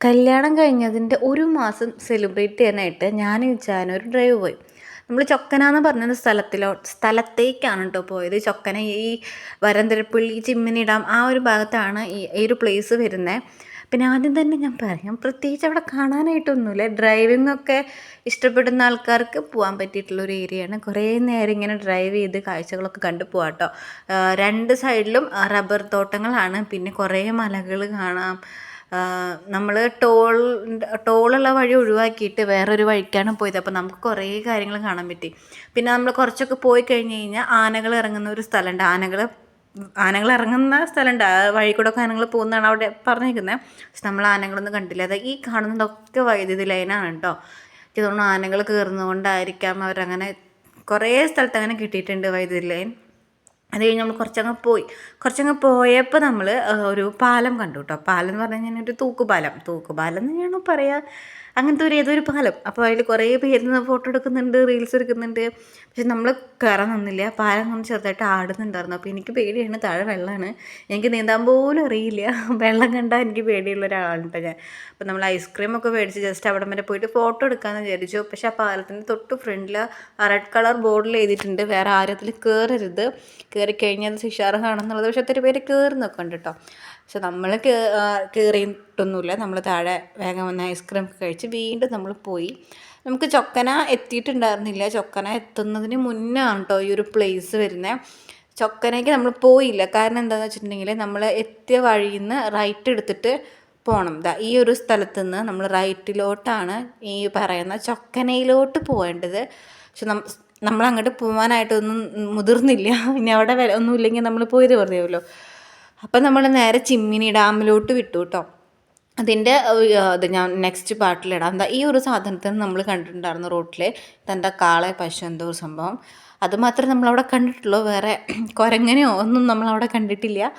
കല്യാണം കഴിഞ്ഞതിൻ്റെ ഒരു മാസം സെലിബ്രേറ്റ് ചെയ്യാനായിട്ട് ഞാനും ഇച്ചാനും ഒരു ഡ്രൈവ് പോയി. നമ്മൾ ചൊക്കന എന്ന് പറഞ്ഞ സ്ഥലത്തേക്കാണ് കേട്ടോ പോയത്. ചൊക്കന ഈ വരന്തരപ്പള്ളി, ചിമ്മിനി ഡാം ആ ഒരു ഭാഗത്താണ് ഈ ഒരു പ്ലേസ് വരുന്നത്. പിന്നെ ആദ്യം തന്നെ ഞാൻ പറയാം, പ്രത്യേകിച്ച് അവിടെ കാണാനായിട്ടൊന്നുമില്ല. ഡ്രൈവിംഗ് ഒക്കെ ഇഷ്ടപ്പെടുന്ന ആൾക്കാർക്ക് പോകാൻ പറ്റിയിട്ടുള്ളൊരു ഏരിയയാണ്. കുറേ നേരം ഇങ്ങനെ ഡ്രൈവ് ചെയ്ത് കാഴ്ചകളൊക്കെ കണ്ടു പോകാം കേട്ടോ. രണ്ട് സൈഡിലും റബ്ബർ തോട്ടങ്ങളാണ്. പിന്നെ കുറേ മലകൾ കാണാം. നമ്മൾ ടോളുള്ള വഴി ഒഴിവാക്കിയിട്ട് വേറൊരു വഴിക്കാണ് പോയത്. അപ്പോൾ നമുക്ക് കുറേ കാര്യങ്ങൾ കാണാൻ പറ്റി. പിന്നെ നമ്മൾ കുറച്ചൊക്കെ പോയി കഴിഞ്ഞ് കഴിഞ്ഞാൽ ആനകൾ ഇറങ്ങുന്ന ഒരു സ്ഥലമുണ്ട്. ആനകൾ ഇറങ്ങുന്ന സ്ഥലമുണ്ട്. ആ വഴി കൂടെ ഒക്കെ ആനകൾ പോകുന്നതാണ് അവിടെ പറഞ്ഞിരിക്കുന്നത്. പക്ഷെ നമ്മൾ ആനകളൊന്നും കണ്ടില്ല. അത് ഈ കാണുന്നതൊക്കെ വൈദ്യുതി ലൈനാണ് കേട്ടോ. എനിക്ക് തോന്നുന്നു ആനകൾ കയറുന്നതുകൊണ്ടായിരിക്കാം അവരങ്ങനെ കുറേ സ്ഥലത്ത് അങ്ങനെ കിട്ടിയിട്ടുണ്ട് വൈദ്യുതി ലൈൻ. അത് കഴിഞ്ഞ് നമ്മൾ കുറച്ചങ്ങ് പോയപ്പോൾ നമ്മൾ ഒരു പാലം കണ്ടു കേട്ടോ. പാലം എന്ന് പറഞ്ഞു കഴിഞ്ഞാൽ ഒരു തൂക്കുപാലം എന്ന് തന്നെയാണോ പറയുക, അങ്ങനത്തെ ഏതൊരു പാലം. അപ്പോൾ അതിൽ കുറേ പേര് നിന്ന് ഫോട്ടോ എടുക്കുന്നുണ്ട്, റീൽസ് എടുക്കുന്നുണ്ട്. പക്ഷെ നമ്മൾ കയറാൻ നിന്നില്ല. പാലം ഒന്ന് ചെറുതായിട്ട് ആടുന്നുണ്ടായിരുന്നു. അപ്പോൾ എനിക്ക് പേടിയാണ്, താഴെ വെള്ളമാണ്. എനിക്ക് നീന്താൻ പോലും അറിയില്ല. വെള്ളം കണ്ടാൽ എനിക്ക് പേടിയുള്ള ഒരാളാണ് ഞാൻ. അപ്പോൾ നമ്മൾ ഐസ്ക്രീമൊക്കെ മേടിച്ച് ജസ്റ്റ് അവിടെ വരെ പോയിട്ട് ഫോട്ടോ എടുക്കാമെന്ന് വിചാരിച്ചു. പക്ഷേ ആ പാലത്തിൻ്റെ തൊട്ട് ഫ്രണ്ടിൽ റെഡ് കളർ ബോർഡിൽ എഴുതിയിട്ടുണ്ട്, വേറെ ആരത്തിൽ കയറരുത്, കയറിക്കഴിഞ്ഞാൽ അത് ശിക്ഷാർഹമാണെന്നുള്ളത്. പക്ഷെ ഒത്തിരി പേര് കയറുന്നൊക്കെ ഉണ്ട് കേട്ടോ. പക്ഷെ നമ്മൾ കയറിയിട്ടൊന്നുമില്ല. നമ്മൾ താഴെ വേഗം വന്ന് ഐസ്ക്രീം ഒക്കെ കഴിച്ച് വീണ്ടും നമ്മൾ പോയി. നമുക്ക് ചൊക്കന എത്തിയിട്ടുണ്ടായിരുന്നില്ല. ചൊക്കന എത്തുന്നതിന് മുന്നേ ആണ് കേട്ടോ ഈ ഒരു പ്ലേസ് വരുന്നത്. ചൊക്കനയ്ക്ക് നമ്മൾ പോയില്ല. കാരണം എന്താണെന്ന് വെച്ചിട്ടുണ്ടെങ്കിൽ നമ്മൾ എത്തിയ വഴിയിൽ നിന്ന് റൈറ്റ് എടുത്തിട്ട് പോകണം. ഈ ഒരു സ്ഥലത്ത് നിന്ന് നമ്മൾ റൈറ്റിലോട്ടാണ് ഈ പറയുന്ന ചൊക്കനയിലോട്ട് പോകേണ്ടത്. പക്ഷെ നമ്മൾ അങ്ങോട്ട് പോകാനായിട്ടൊന്നും മുതിർന്നില്ല. ഇനി അവിടെ ഒന്നുമില്ലെങ്കിൽ നമ്മൾ പോയത് വെറുതെയാവുമല്ലോ. അപ്പം നമ്മൾ നേരെ ചിമ്മിനി ഡാമിലോട്ട് വിട്ടു കേട്ടോ. അതിൻ്റെ ഇത് ഞാൻ നെക്സ്റ്റ് പാർട്ടിലിടാം. ഈ ഒരു സാധനത്തിന് നമ്മൾ കണ്ടിട്ടുണ്ടായിരുന്നു റോട്ടിൽ. ഇതെന്താ കാളെ പശു എന്തോ ഒരു സംഭവം. അതുമാത്രമേ നമ്മളവിടെ കണ്ടിട്ടുള്ളൂ. വേറെ കുരങ്ങനെയോ ഒന്നും നമ്മളവിടെ കണ്ടിട്ടില്ല.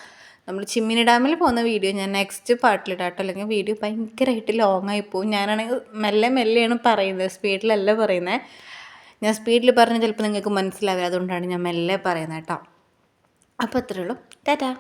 നമ്മൾ ചിമ്മിനി ഡാമിൽ പോകുന്ന വീഡിയോ ഞാൻ നെക്സ്റ്റ് പാർട്ടിലിടാട്ടോ. അല്ലെങ്കിൽ വീഡിയോ ഭയങ്കരമായിട്ട് ലോങ്ങായി പോകും. ഞാനാണെങ്കിൽ മെല്ലെയാണ് പറയുന്നത്, സ്പീഡിലല്ല പറയുന്നത്. ഞാൻ സ്പീഡിൽ പറഞ്ഞാൽ ചിലപ്പോൾ നിങ്ങൾക്ക് മനസ്സിലാവില്ല. അതുകൊണ്ടാണ് ഞാൻ മെല്ലെ പറയുന്നത് കേട്ടോ. അപ്പോൾ അത്രയേ ഉള്ളൂ. ടാറ്റാ.